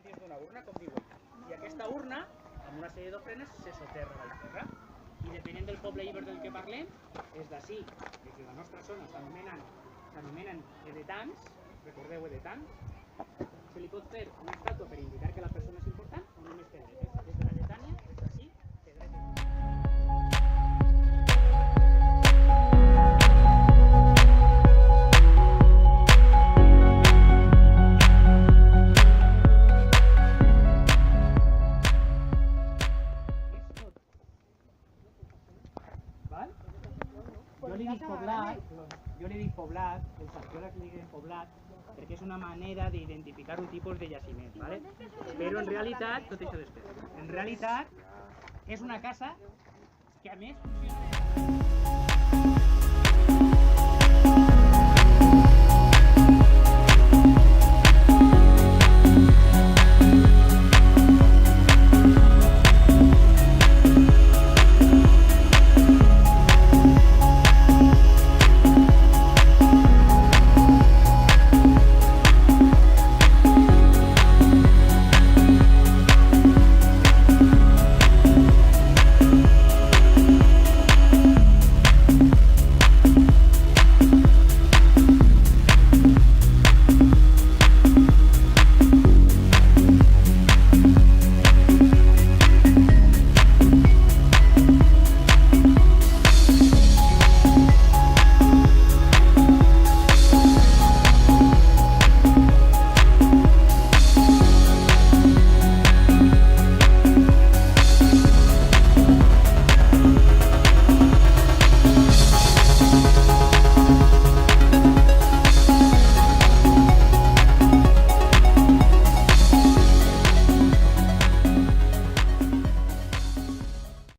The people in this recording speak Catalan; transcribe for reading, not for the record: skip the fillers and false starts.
Dins d'una urna, com diuen. I aquesta urna, amb una sèrie d'ofrenes, se soterra la terra. I depenent del poble iber del que parlem, és d'ací, des de la nostra zona, s'anomenen edetans, recordeu edetans, se li pot fer una estàtua per indicar que la persona és important o només pedretes. Des de la Lletània, des d'ací, pedretes. Jo li dic poblat, els arqueòlegs li diuen poblat, perquè és una manera d'identificar un tipus de jaciment, ¿vale? Però en realitat, tot això després, en realitat és una casa que a més funciona...